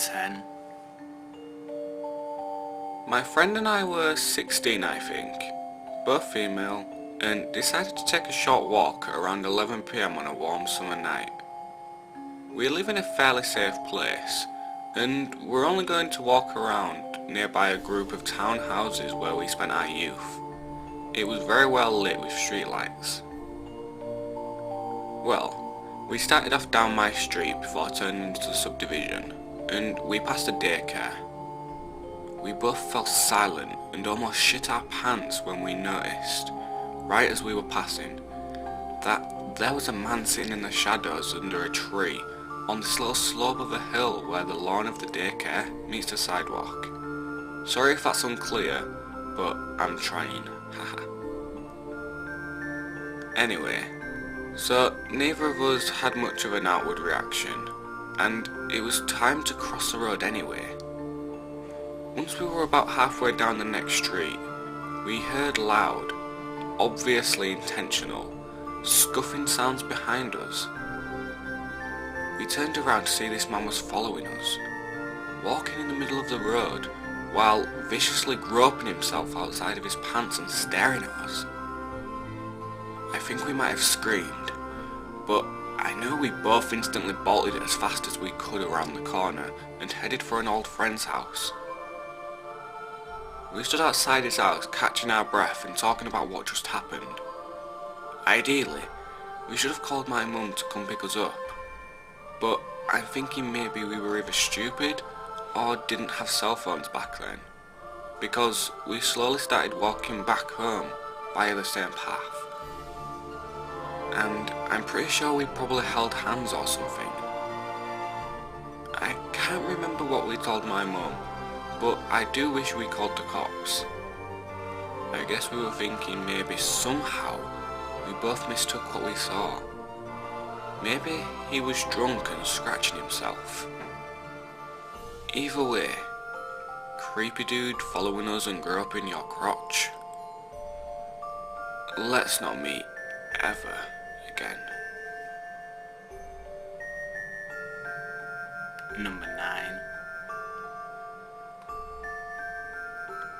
10. My friend and I were 16, I think, both female, and decided to take a short walk at around 11 PM on a warm summer night. We live in a fairly safe place, and we're only going to walk around nearby a group of townhouses where we spent our youth. It was very well lit with streetlights. Well, we started off down my street before turning into the subdivision, and we passed a daycare. We both fell silent and almost shit our pants when we noticed, right as we were passing, that there was a man sitting in the shadows under a tree on this little slope of a hill where the lawn of the daycare meets the sidewalk. Sorry if that's unclear, but I'm trying, haha. Anyway, so neither of us had much of an outward reaction, and it was time to cross the road anyway. Once we were about halfway down the next street, we heard loud, obviously intentional, scuffing sounds behind us. We turned around to see this man was following us, walking in the middle of the road while viciously groping himself outside of his pants and staring at us. I think we might have screamed, but I know we both instantly bolted as fast as we could around the corner and headed for an old friend's house. We stood outside his house catching our breath and talking about what just happened. Ideally, we should have called my mum to come pick us up, but I'm thinking maybe we were either stupid or didn't have cell phones back then, because we slowly started walking back home via the same path. And I'm pretty sure we probably held hands or something. I can't remember what we told my mum, but I do wish we called the cops. I guess we were thinking maybe somehow we both mistook what we saw. Maybe he was drunk and scratching himself. Either way, creepy dude following us and groping your crotch. Let's not meet ever again. Number 9.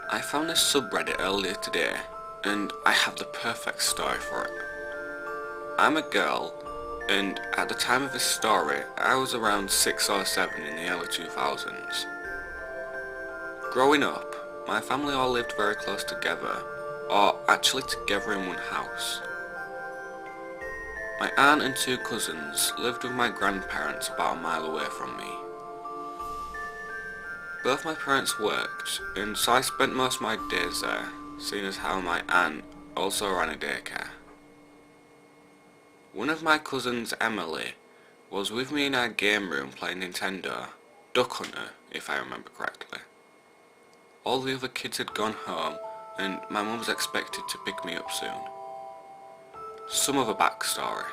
I found this subreddit earlier today, and I have the perfect story for it. I'm a girl, and at the time of this story, I was around 6 or 7 in the early 2000s. Growing up, my family all lived very close together, or actually together in one house. My aunt and 2 cousins lived with my grandparents about a mile away from me. Both my parents worked, and so I spent most of my days there, seeing as how my aunt also ran a daycare. One of my cousins, Emily, was with me in our game room playing Nintendo, Duck Hunter, if I remember correctly. All the other kids had gone home, and my mum was expected to pick me up soon. Some of a backstory.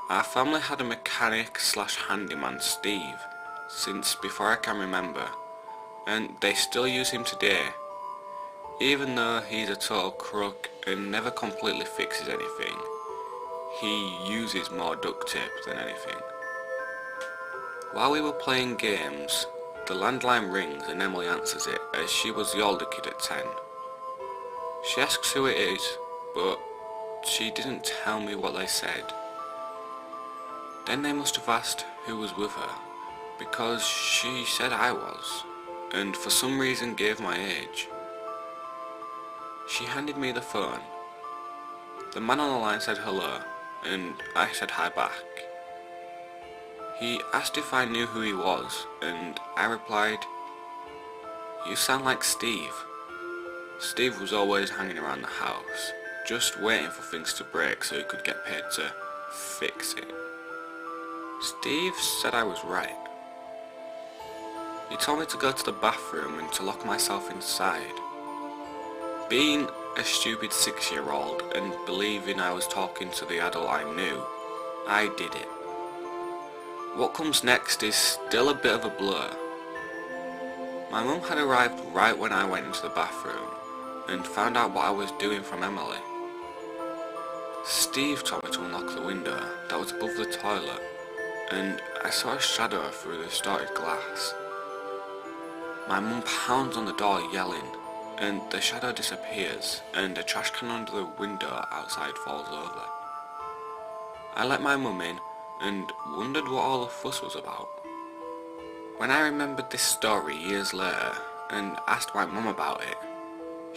Our family had a mechanic / handyman, Steve, since before I can remember, and they still use him today, even though he's a total crook and never completely fixes anything. He uses more duct tape than anything. While we were playing games, the landline rings and Emily answers it as she was the older kid at 10. She asks who it is, but she didn't tell me what they said. Then they must have asked who was with her, because she said I was, and for some reason gave my age. She handed me the phone. The man on the line said hello, and I said hi back. He asked if I knew who he was, and I replied, "You sound like Steve." Steve was always hanging around the house, just waiting for things to break so he could get paid to fix it. Steve said I was right. He told me to go to the bathroom and to lock myself inside. Being a stupid 6-year-old and believing I was talking to the adult I knew, I did it. What comes next is still a bit of a blur. My mum had arrived right when I went into the bathroom and found out what I was doing from Emily. Steve told me to unlock the window that was above the toilet, and I saw a shadow through the distorted glass. My mum pounds on the door yelling, and the shadow disappears, and a trash can under the window outside falls over. I let my mum in, and wondered what all the fuss was about. When I remembered this story years later, and asked my mum about it,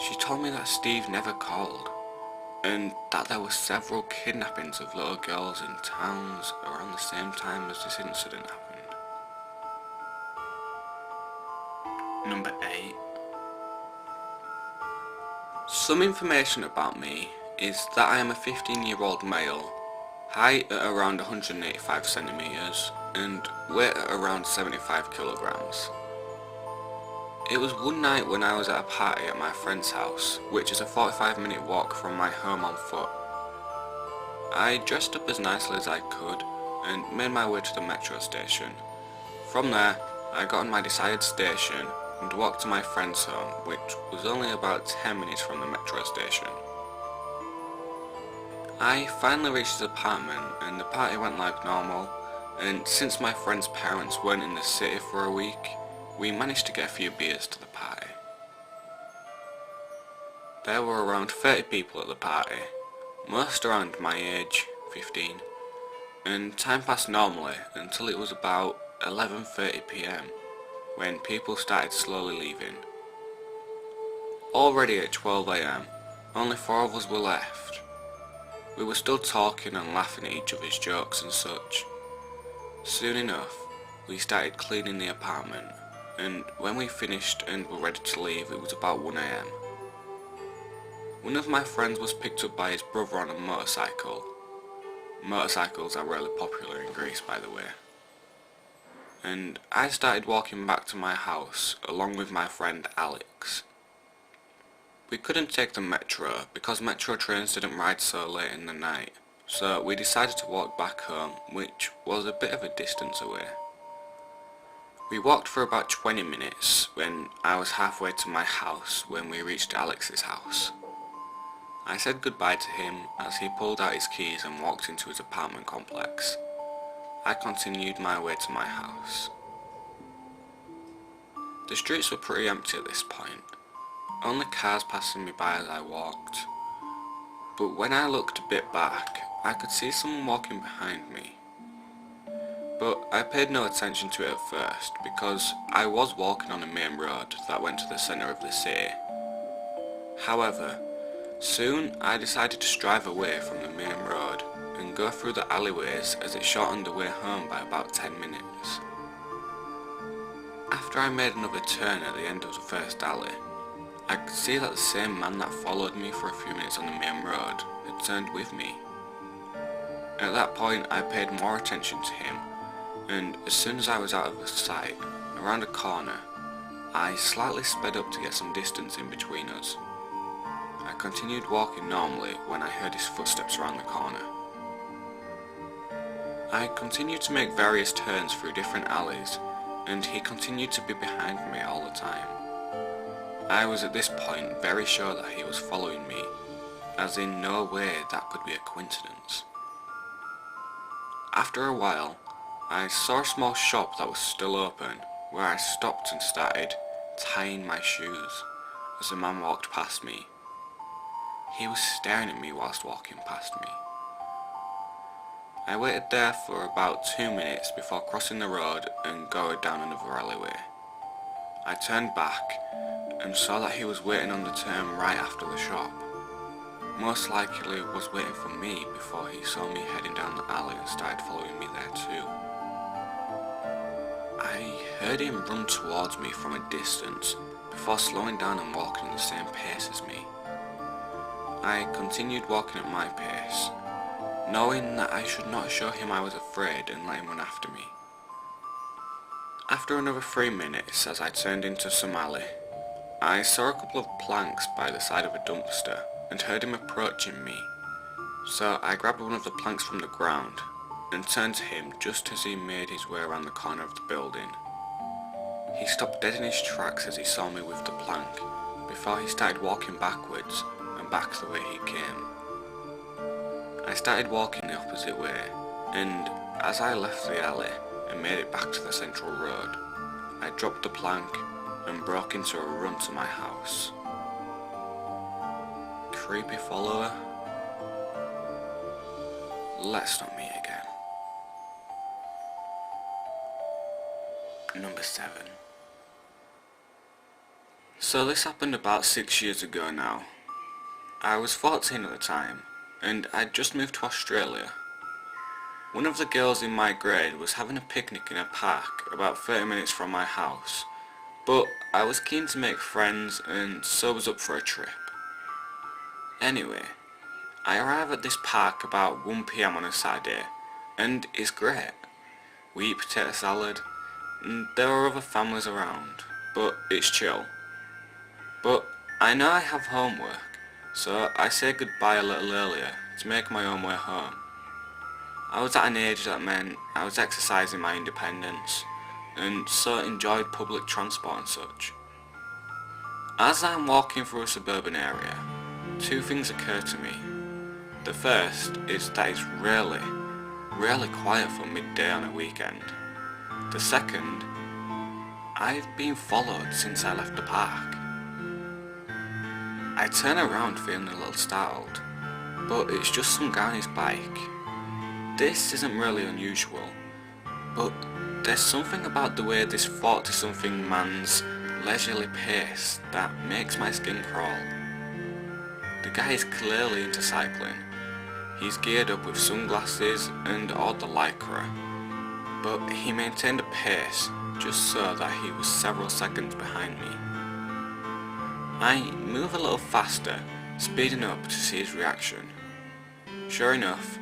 she told me that Steve never called, and that there were several kidnappings of little girls in towns around the same time as this incident happened. Number 8. Some information about me is that I am a 15-year-old male, height at around 185 centimeters, and weight at around 75 kilograms. It was one night when I was at a party at my friend's house, which is a 45-minute walk from my home on foot. I dressed up as nicely as I could and made my way to the metro station. From there, I got on my desired station and walked to my friend's home, which was only about 10 minutes from the metro station. I finally reached his apartment and the party went like normal, and since my friend's parents weren't in the city for a week, we managed to get a few beers to the party. There were around 30 people at the party, most around my age, 15, and time passed normally until it was about 11:30 PM, when people started slowly leaving. Already at 12 AM, only 4 of us were left. We were still talking and laughing at each other's jokes and such. Soon enough, we started cleaning the apartment, and when we finished and were ready to leave, it was about 1 AM. One of my friends was picked up by his brother on a motorcycle. Motorcycles are really popular in Greece, by the way. And I started walking back to my house along with my friend Alex. We couldn't take the metro because metro trains didn't ride so late in the night, so we decided to walk back home, which was a bit of a distance away. We walked for about 20 minutes when I was halfway to my house when we reached Alex's house. I said goodbye to him as he pulled out his keys and walked into his apartment complex. I continued my way to my house. The streets were pretty empty at this point, only cars passing me by as I walked. But when I looked a bit back, I could see someone walking behind me. But I paid no attention to it at first because I was walking on a main road that went to the centre of the city. However, soon I decided to drive away from the main road and go through the alleyways as it shortened the way home by about 10 minutes. After I made another turn at the end of the first alley, I could see that the same man that followed me for a few minutes on the main road had turned with me. At that point I paid more attention to him, and as soon as I was out of his sight, around a corner, I slightly sped up to get some distance in between us. I continued walking normally when I heard his footsteps around the corner. I continued to make various turns through different alleys, and he continued to be behind me all the time. I was at this point very sure that he was following me, as in no way that could be a coincidence. After a while, I saw a small shop that was still open, where I stopped and started tying my shoes as a man walked past me. He was staring at me whilst walking past me. I waited there for about 2 minutes before crossing the road and going down another alleyway. I turned back and saw that he was waiting on the turn right after the shop. Most likely was waiting for me before he saw me heading down the alley and started following me there too. I heard him run towards me from a distance before slowing down and walking at the same pace as me. I continued walking at my pace, knowing that I should not show him I was afraid and let him run after me. After another 3 minutes as I turned into some alley, I saw a couple of planks by the side of a dumpster and heard him approaching me, so I grabbed one of the planks from the ground and turned to him just as he made his way around the corner of the building. He stopped dead in his tracks as he saw me with the plank, before he started walking backwards and back the way he came. I started walking the opposite way, and as I left the alley and made it back to the central road, I dropped the plank and broke into a run to my house. Creepy follower? Let's not meet again. Number 7. So this happened about 6 years ago now. I was 14 at the time, and I'd just moved to Australia. One of the girls in my grade was having a picnic in a park about 30 minutes from my house, but I was keen to make friends and so was up for a trip. Anyway, I arrive at this park about 1 PM on a Saturday, and it's great. We eat potato salad, and there are other families around, but it's chill. But I know I have homework, so I say goodbye a little earlier to make my own way home. I was at an age that meant I was exercising my independence, and so enjoyed public transport and such. As I'm walking through a suburban area, 2 things occur to me. The first is that it's really quiet for midday on a weekend. The second, I've been followed since I left the park. I turn around feeling a little startled, but it's just some guy on his bike. This isn't really unusual, but there's something about the way this 40-something man's leisurely pace that makes my skin crawl. The guy is clearly into cycling. He's geared up with sunglasses and all the lycra, but he maintained a pace just so that he was several seconds behind me. I move a little faster, speeding up to see his reaction. Sure enough,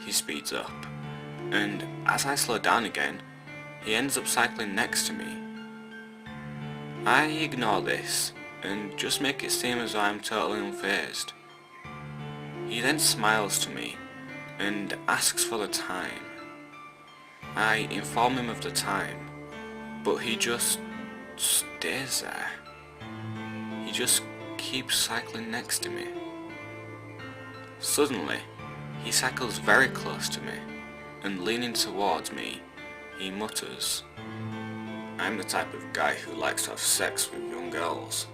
he speeds up, and as I slow down again, he ends up cycling next to me. I ignore this and just make it seem as though I'm totally unfazed. He then smiles to me and asks for the time. I inform him of the time, but he just stays there. He just keeps cycling next to me. Suddenly, he cycles very close to me, and leaning towards me, he mutters, "I'm the type of guy who likes to have sex with young girls.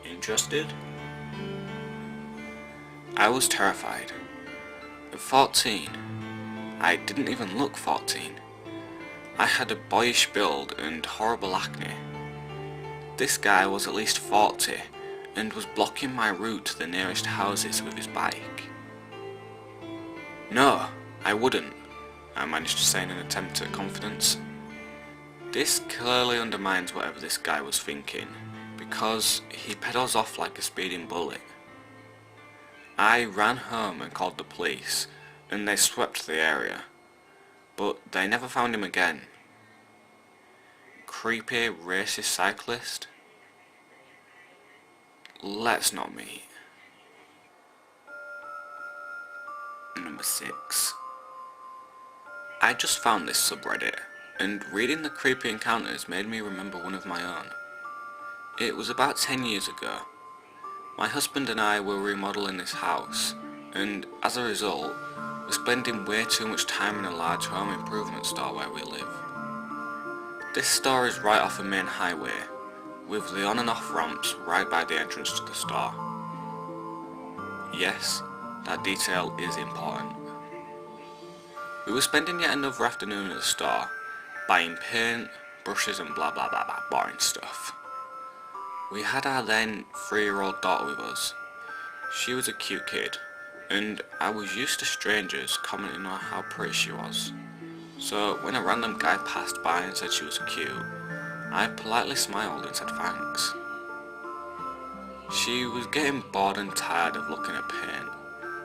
Interested?" I was terrified. At 14, I didn't even look 14. I had a boyish build and horrible acne. This guy was at least 40 and was blocking my route to the nearest houses with his bike. "No, I wouldn't," I managed to say in an attempt at confidence. This clearly undermines whatever this guy was thinking, because he pedals off like a speeding bullet. I ran home and called the police, and they swept the area, but they never found him again. Creepy racist cyclist? Let's not meet. Number 6. I just found this subreddit, and reading the creepy encounters made me remember one of my own. It was about 10 years ago. My husband and I were remodeling this house, and as a result, we're spending way too much time in a large home improvement store where we live. This store is right off a main highway, with the on and off ramps right by the entrance to the store. Yes, that detail is important. We were spending yet another afternoon at the store, buying paint, brushes and blah blah blah blah boring stuff. We had our then 3-year-old daughter with us. She was a cute kid, and I was used to strangers commenting on how pretty she was. So when a random guy passed by and said she was cute, I politely smiled and said thanks. She was getting bored and tired of looking at paint,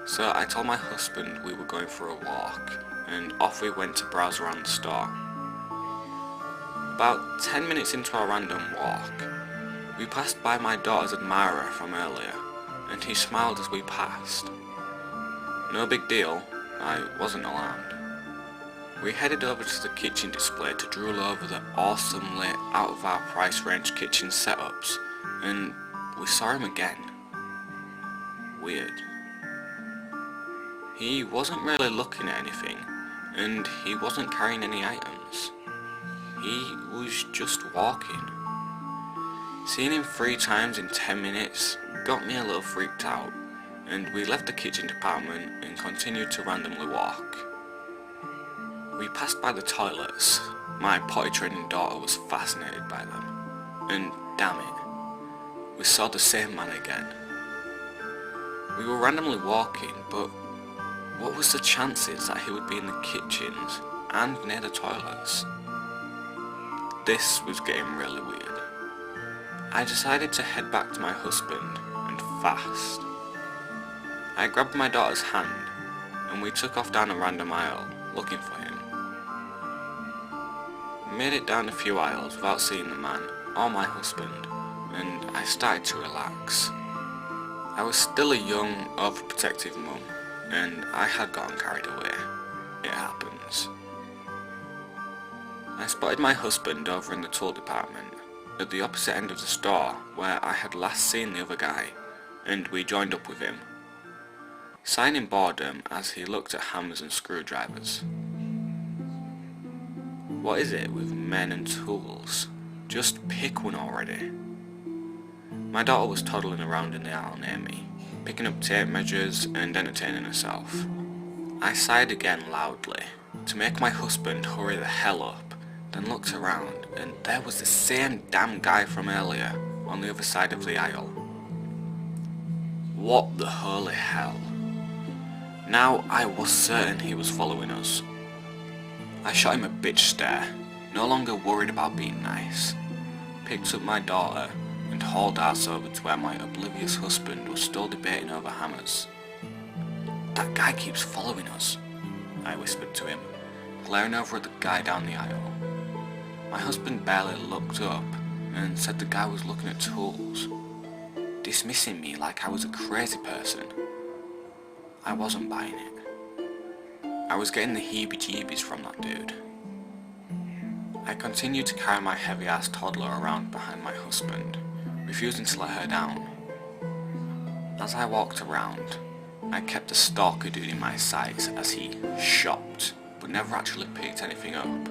so I told my husband we were going for a walk, and off we went to browse around the store. About 10 minutes into our random walk, we passed by my daughter's admirer from earlier, and he smiled as we passed. No big deal, I wasn't alarmed. We headed over to the kitchen display to drool over the awesomely out of our price range kitchen setups, and we saw him again. Weird. He wasn't really looking at anything, and he wasn't carrying any items. He was just walking. Seeing him 3 times in 10 minutes got me a little freaked out, and we left the kitchen department and continued to randomly walk. We passed by the toilets. My potty training daughter was fascinated by them, and damn it, we saw the same man again. We were randomly walking, but what was the chances that he would be in the kitchens and near the toilets? This was getting really weird. I decided to head back to my husband, and fast. I grabbed my daughter's hand, and we took off down a random aisle, looking for him. We made it down a few aisles without seeing the man, or my husband, and I started to relax. I was still a young, overprotective mum, and I had gotten carried away. It happens. I spotted my husband over in the tool department, at the opposite end of the store where I had last seen the other guy, and we joined up with him, signing boredom as he looked at hammers and screwdrivers. What is it with men and tools? Just pick one already. My daughter was toddling around in the aisle near me, picking up tape measures and entertaining herself. I sighed again loudly, to make my husband hurry the hell up, then looked around, and there was the same damn guy from earlier, on the other side of the aisle. What the holy hell? Now I was certain he was following us. I shot him a bitch stare, no longer worried about being nice, picked up my daughter, and hauled ass over to where my oblivious husband was still debating over hammers. That guy keeps following us, I whispered to him, glaring over at the guy down the aisle. My husband barely looked up and said the guy was looking at tools, dismissing me like I was a crazy person. I wasn't buying it. I was getting the heebie-jeebies from that dude. I continued to carry my heavy-ass toddler around behind my husband, refusing to let her down. As I walked around, I kept the stalker dude in my sights as he shopped, but never actually picked anything up.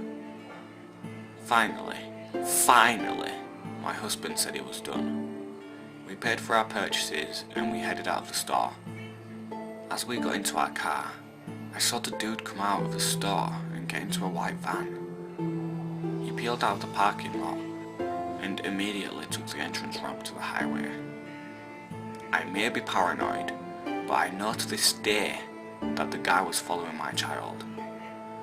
Finally, my husband said he was done. We paid for our purchases and we headed out of the store. As we got into our car, I saw the dude come out of the store and get into a white van. He peeled out of the parking lot and immediately took the entrance ramp to the highway. I may be paranoid, but I know to this day that the guy was following my child.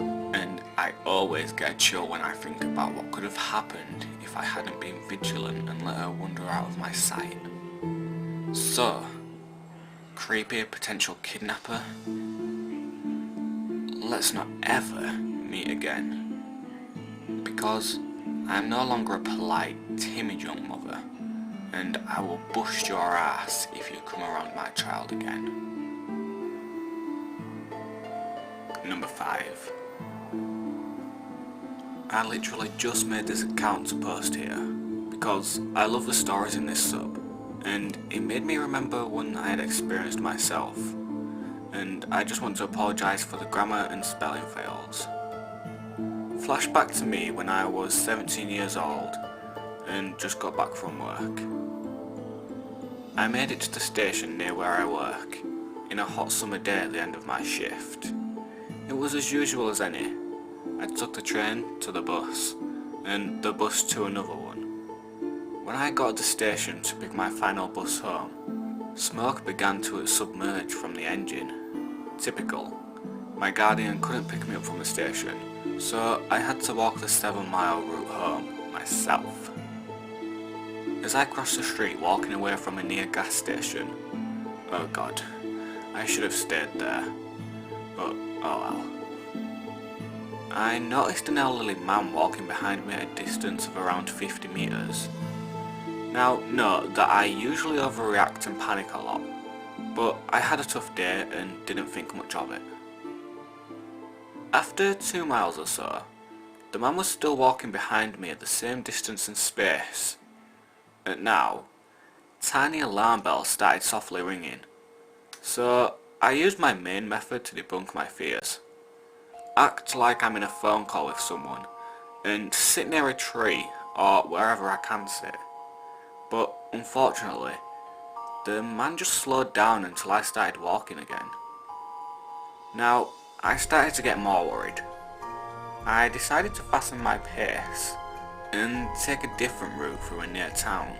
And I always get a chill when I think about what could have happened if I hadn't been vigilant and let her wander out of my sight. So, creepy potential kidnapper, let's not ever meet again. Because I am no longer a polite, timid young mother, and I will bust your ass if you come around my child again. Number 5. I literally just made this account to post here, because I love the stories in this sub, and it made me remember one I had experienced myself, and I just want to apologise for the grammar and spelling fails. Flashback to me when I was 17 years old, and just got back from work. I made it to the station near where I work, in a hot summer day at the end of my shift. It was as usual as any. I took the train to the bus, and the bus to another one. When I got at the station to pick my final bus home, smoke began to submerge from the engine. Typical. My guardian couldn't pick me up from the station, so I had to walk the 7-mile route home myself. As I crossed the street walking away from a near gas station, oh god, I should have stayed there, but oh well. I noticed an elderly man walking behind me at a distance of around 50 meters. Now, note that I usually overreact and panic a lot, but I had a tough day and didn't think much of it. After 2 miles or so, the man was still walking behind me at the same distance and space. And now, tiny alarm bells started softly ringing, so I used my main method to debunk my fears. Act like I'm in a phone call with someone, and sit near a tree or wherever I can sit. But unfortunately, the man just slowed down until I started walking again. Now, I started to get more worried. I decided to fasten my pace and take a different route through a near town.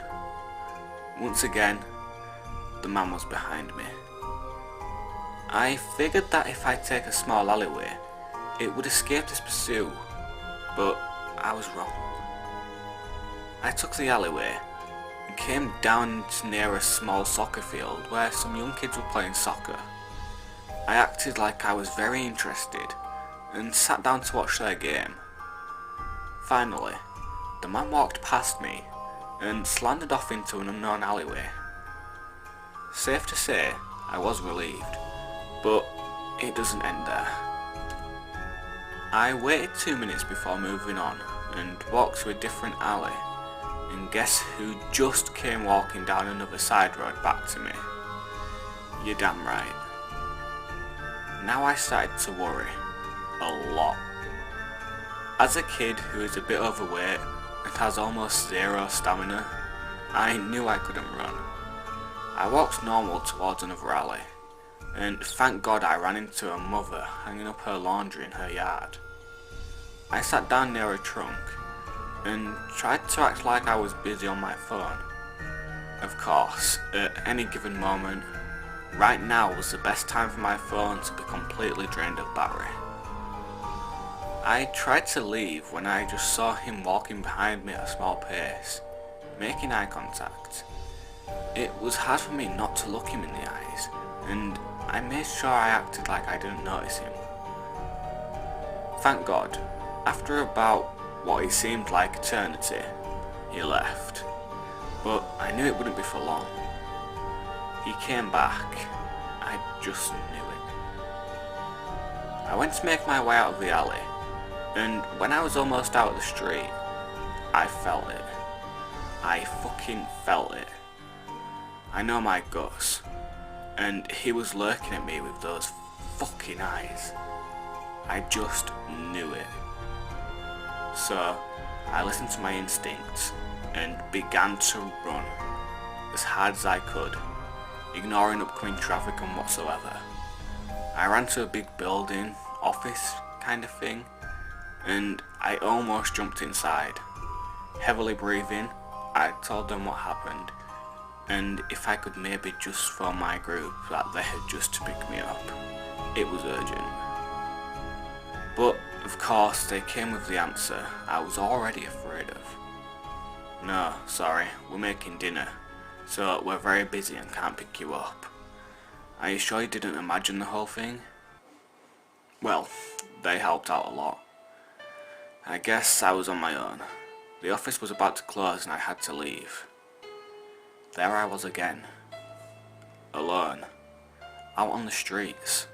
Once again, the man was behind me. I figured that if I take a small alleyway, it would escape this pursuit, but I was wrong. I took the alleyway and came down to near a small soccer field where some young kids were playing soccer. I acted like I was very interested and sat down to watch their game. Finally, the man walked past me and slandered off into an unknown alleyway. Safe to say, I was relieved, but it doesn't end there. I waited 2 minutes before moving on and walked to a different alley, and guess who just came walking down another side road back to me? You're damn right. Now I started to worry, a lot. As a kid who is a bit overweight and has almost zero stamina, I knew I couldn't run. I walked normal towards another alley, and thank God I ran into a mother hanging up her laundry in her yard. I sat down near a trunk and tried to act like I was busy on my phone. Of course, at any given moment, right now was the best time for my phone to be completely drained of battery. I tried to leave when I just saw him walking behind me at a small pace, making eye contact. It was hard for me not to look him in the eyes, and I made sure I acted like I didn't notice him. Thank God, after about what it seemed like eternity, he left. But I knew it wouldn't be for long. He came back. I just knew it. I went to make my way out of the alley, and when I was almost out of the street, I felt it. I fucking felt it. I know my guts, and he was lurking at me with those fucking eyes. I just knew it. So, I listened to my instincts and began to run as hard as I could, ignoring upcoming traffic and whatsoever. I ran to a big building, office kind of thing, and I almost jumped inside. Heavily breathing, I told them what happened, and if I could maybe just phone my group that they had just to pick me up. It was urgent. But, of course, they came with the answer I was already afraid of. No, sorry, we're making dinner, so we're very busy and can't pick you up. Are you sure you didn't imagine the whole thing? Well, they helped out a lot. I guess I was on my own. The office was about to close and I had to leave. There I was again. Alone. Out on the streets.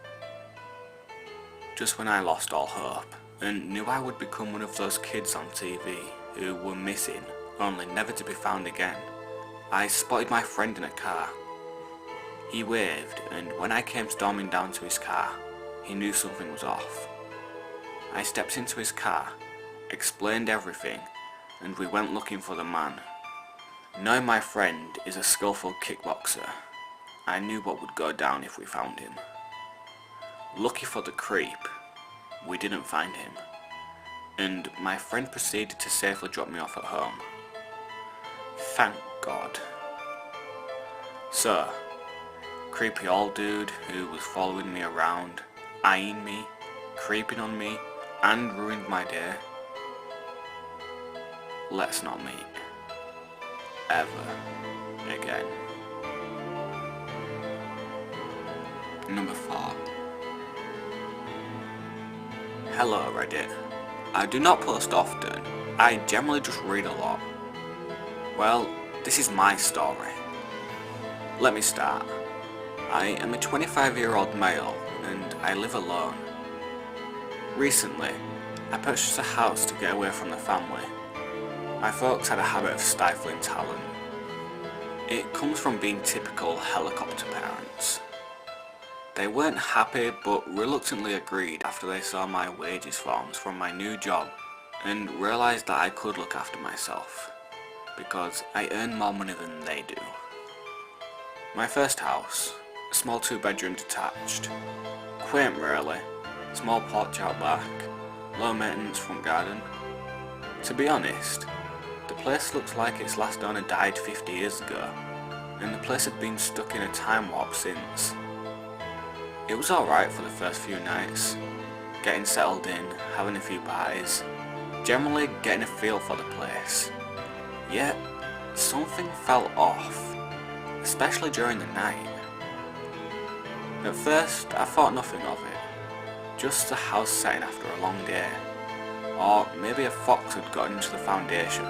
Just when I lost all hope and knew I would become one of those kids on TV who were missing, only never to be found again, I spotted my friend in a car. He waved, and when I came storming down to his car, he knew something was off. I stepped into his car, explained everything, and we went looking for the man. Knowing my friend is a skillful kickboxer, I knew what would go down if we found him. Lucky for the creep, we didn't find him, and my friend proceeded to safely drop me off at home. Thank God. So, creepy old dude who was following me around, eyeing me, creeping on me, and ruined my day. Let's not meet. Ever again. Number 4. Hello Reddit. I do not post often. I generally just read a lot. Well, this is my story. Let me start. I am a 25-year-old male and I live alone. Recently, I purchased a house to get away from the family. My folks had a habit of stifling talent. It comes from being typical helicopter parents. They weren't happy but reluctantly agreed after they saw my wages forms from my new job and realised that I could look after myself. because I earn more money than they do. My first house, a small 2-bedroom detached. Quaint really, small porch out back, low maintenance front garden. To be honest, the place looks like its last owner died 50 years ago, and the place had been stuck in a time warp since. It was alright for the first few nights, getting settled in, having a few parties, generally getting a feel for the place. Yet, something felt off, especially during the night. At first, I thought nothing of it, just the house setting after a long day, or maybe a fox had gotten into the foundation,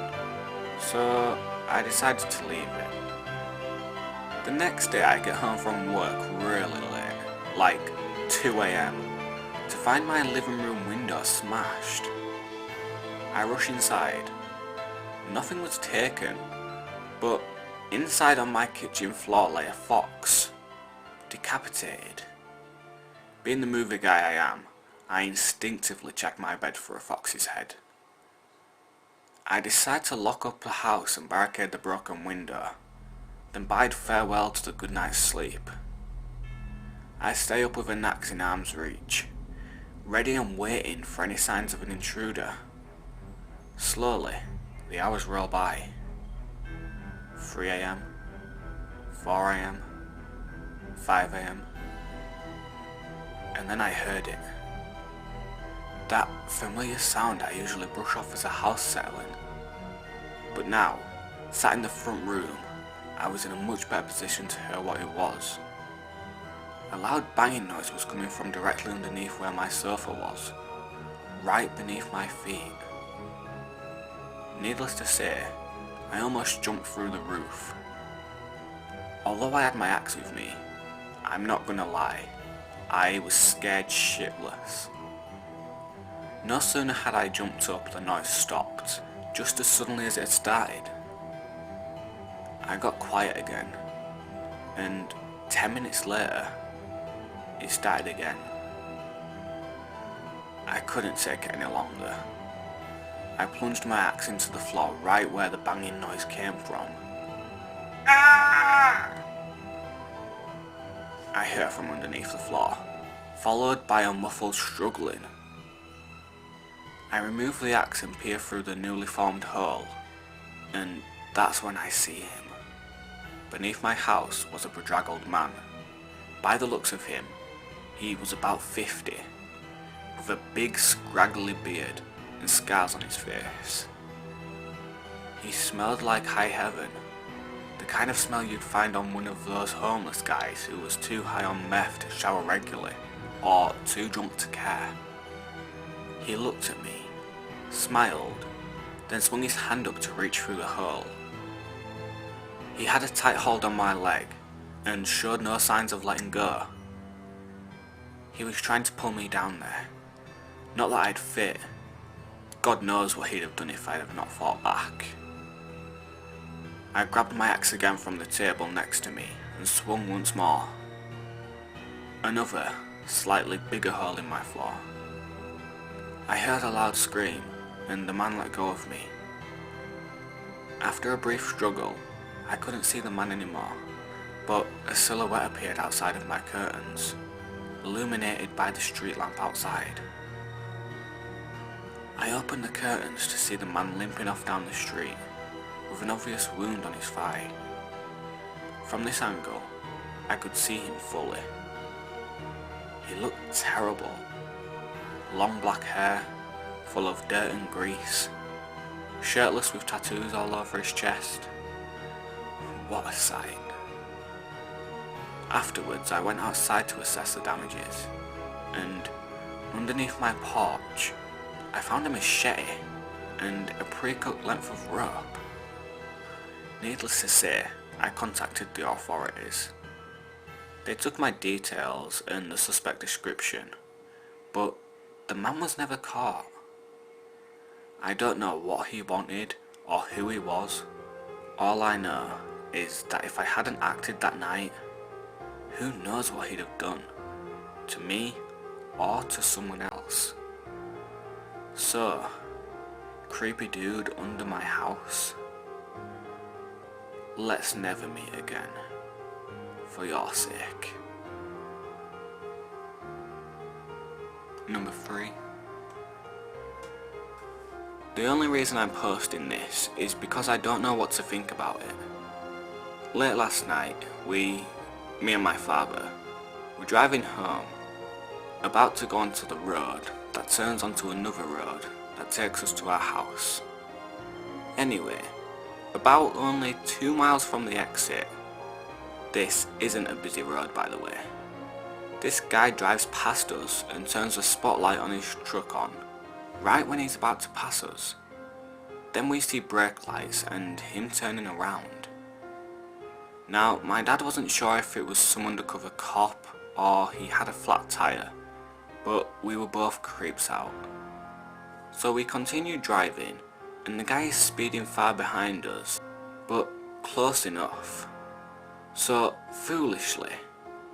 so I decided to leave it. The next day I get home from work really late, like 2 AM, to find my living room window smashed. I rush inside. Nothing was taken, but inside on my kitchen floor lay a fox, decapitated. Being the movie guy I am, I instinctively check my bed for a fox's head. I decide to lock up the house and barricade the broken window, then bide farewell to the good night's sleep. I stay up with an axe in arm's reach, ready and waiting for any signs of an intruder. Slowly, the hours roll by. 3 AM, 4 AM, 5 AM, and then I heard it. That familiar sound I usually brush off as a house settling. But now, sat in the front room, I was in a much better position to hear what it was. A loud banging noise was coming from directly underneath where my sofa was, right beneath my feet. Needless to say, I almost jumped through the roof. Although I had my axe with me, I'm not gonna lie, I was scared shitless. No sooner had I jumped up, the noise stopped, just as suddenly as it had started. I got quiet again, and 10 minutes later, it started again. I couldn't take it any longer. I plunged my axe into the floor right where the banging noise came from. Ah! I heard from underneath the floor, followed by a muffled struggling. I remove the axe and peer through the newly formed hole, and that's when I see him. Beneath my house was a bedraggled man. By the looks of him, he was about 50, with a big scraggly beard and scars on his face. He smelled like high heaven, the kind of smell you'd find on one of those homeless guys who was too high on meth to shower regularly, or too drunk to care. He looked at me, smiled, then swung his hand up to reach through the hole. He had a tight hold on my leg, and showed no signs of letting go. He was trying to pull me down there. Not that I'd fit. God knows what he'd have done if I'd have not fought back. I grabbed my axe again from the table next to me and swung once more. Another, slightly bigger hole in my floor. I heard a loud scream, and the man let go of me. After a brief struggle, I couldn't see the man anymore, but a silhouette appeared outside of my curtains, illuminated by the street lamp outside. I opened the curtains to see the man limping off down the street, with an obvious wound on his thigh. From this angle, I could see him fully. He looked terrible. Long black hair, full of dirt and grease, shirtless with tattoos all over his chest. What a sight. Afterwards, I went outside to assess the damages, and underneath my porch, I found a machete and a pre-cut length of rope. Needless to say, I contacted the authorities. They took my details and the suspect description, but the man was never caught. I don't know what he wanted or who he was. All I know is that if I hadn't acted that night, who knows what he'd have done, to me or to someone else. So, creepy dude under my house. let's never meet again. For your sake. Number 3. The only reason I'm posting this is because I don't know what to think about it. Late last night, me and my father, were driving home, about to go onto the road that turns onto another road that takes us to our house. Anyway, about only 2 miles from the exit, this isn't a busy road by the way, this guy drives past us and turns the spotlight on his truck on, right when he's about to pass us. Then we see brake lights and him turning around. Now, my dad wasn't sure if it was some undercover cop or he had a flat tyre, but we were both creeps out. So we continued driving, and the guy is speeding far behind us, but close enough. So, foolishly,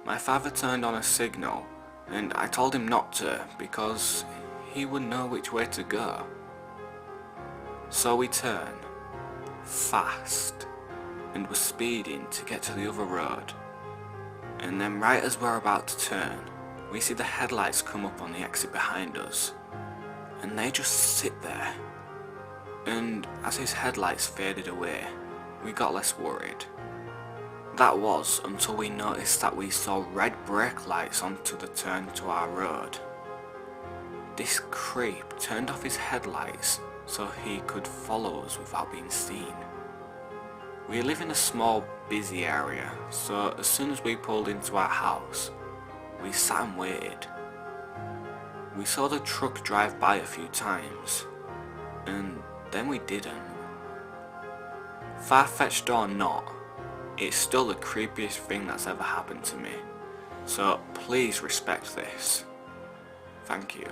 my father turned on a signal, and I told him not to because he would know which way to go. So we turn, fast, and were speeding to get to the other road. And then right as we're about to turn, we see the headlights come up on the exit behind us, and they just sit there. And as his headlights faded away, we got less worried. That was until we noticed that we saw red brake lights onto the turn to our road. This creep turned off his headlights so he could follow us without being seen. We live in a small, busy area, so as soon as we pulled into our house, we sat and waited. We saw the truck drive by a few times, and then we didn't. Far-fetched or not, it's still the creepiest thing that's ever happened to me, so please respect this. Thank you.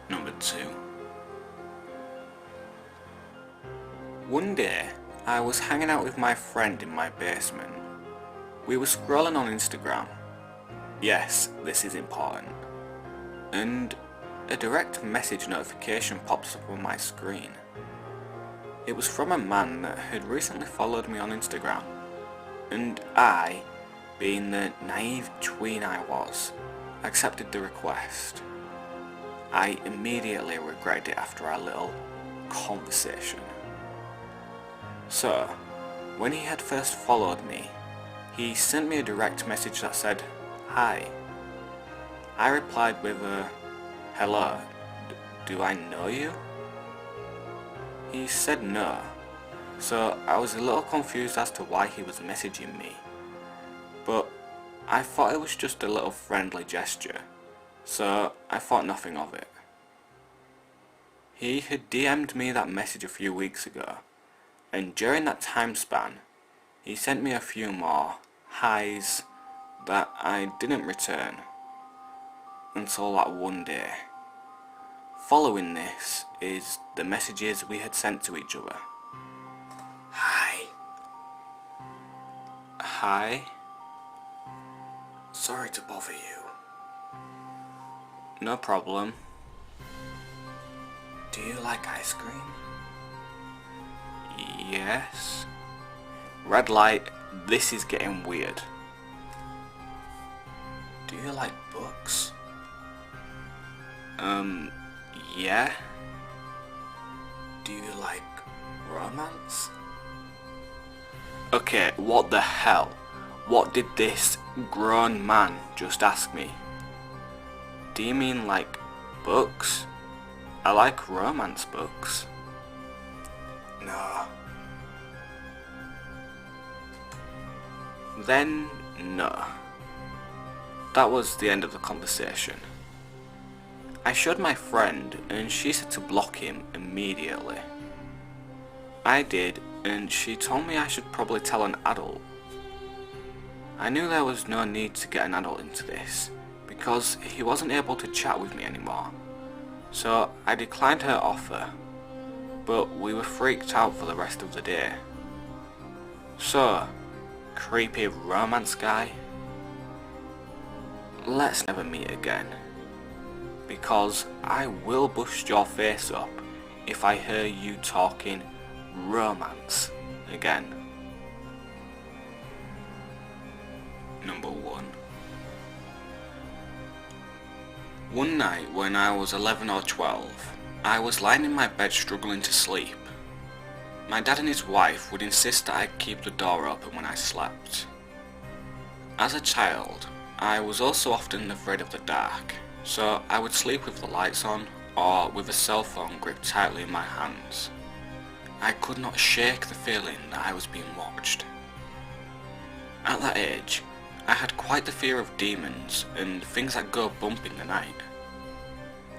Number 2. One day, I was hanging out with my friend in my basement. We were scrolling on Instagram. Yes, this is important. And a direct message notification pops up on my screen. It was from a man that had recently followed me on Instagram, and I, being the naive tween I was, accepted the request. I immediately regretted it after our little conversation. So, when he had first followed me, he sent me a direct message that said, "Hi." I replied with a, "Hello, do I know you?" He said no, so I was a little confused as to why he was messaging me, but I thought it was just a little friendly gesture, so I thought nothing of it. He had DM'd me that message a few weeks ago, and during that time span, he sent me a few more highs that I didn't return until that one day. Following this is the messages we had sent to each other. Hi. Hi. Sorry to bother you. No problem. Do you like ice cream? Yes. Red light, this is getting weird. Do you like books? Yeah. Do you like romance? Okay, what the hell? What did this grown man just ask me? Do you mean like books? I like romance books. No. Then, no. That was the end of the conversation. I showed my friend and she said to block him immediately. I did, and she told me I should probably tell an adult. I knew there was no need to get an adult into this, because he wasn't able to chat with me anymore. So I declined her offer, but we were freaked out for the rest of the day. So, creepy romance guy, let's never meet again, because I will bust your face up if I hear you talking romance again. Number 1. One night when I was 11 or 12, I was lying in my bed struggling to sleep. My dad and his wife would insist that I keep the door open when I slept. As a child, I was also often afraid of the dark, so I would sleep with the lights on or with a cell phone gripped tightly in my hands. I could not shake the feeling that I was being watched. At that age, I had quite the fear of demons and things that go bump in the night.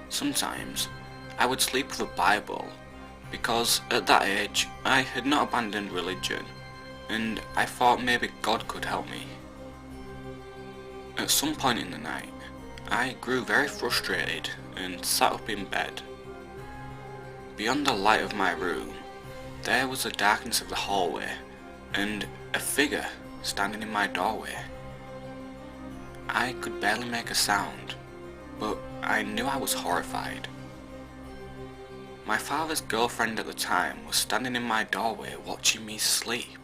Sometimes, I would sleep with a Bible, because at that age, I had not abandoned religion, and I thought maybe God could help me. At some point in the night, I grew very frustrated and sat up in bed. Beyond the light of my room, there was the darkness of the hallway, and a figure standing in my doorway. I could barely make a sound, but I knew I was horrified. My father's girlfriend at the time was standing in my doorway watching me sleep.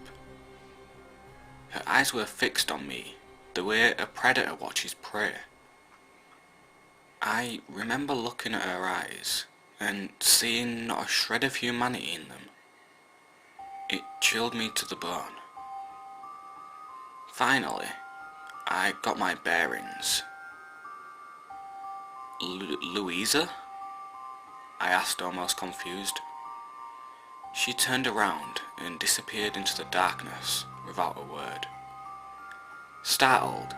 Her eyes were fixed on me, the way a predator watches prey. I remember looking at her eyes and seeing not a shred of humanity in them. It chilled me to the bone. Finally, I got my bearings. Louisa? I asked, almost confused. She turned around and disappeared into the darkness without a word. Startled,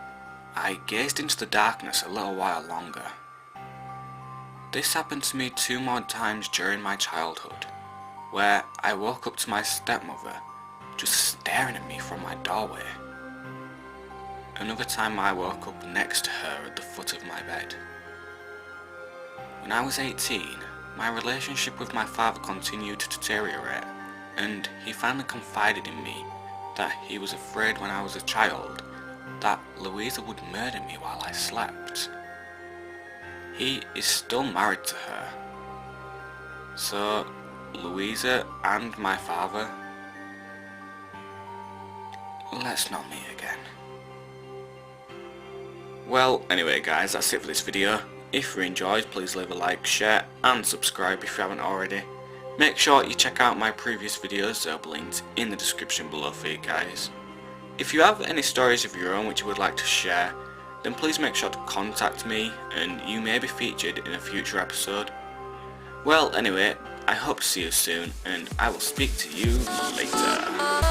I gazed into the darkness a little while longer. This happened to me 2 more times during my childhood, where I woke up to my stepmother just staring at me from my doorway. Another time I woke up next to her at the foot of my bed. When I was 18, my relationship with my father continued to deteriorate, and he finally confided in me that he was afraid when I was a child that Louisa would murder me while I slept. He is still married to her. So, Louisa and my father, let's not meet again. Well, anyway guys, that's it for this video. If you enjoyed, please leave a like, share and subscribe if you haven't already. Make sure you check out my previous videos, they'll be linked in the description below for you guys. If you have any stories of your own which you would like to share, then please make sure to contact me and you may be featured in a future episode. Well, anyway, I hope to see you soon and I will speak to you later.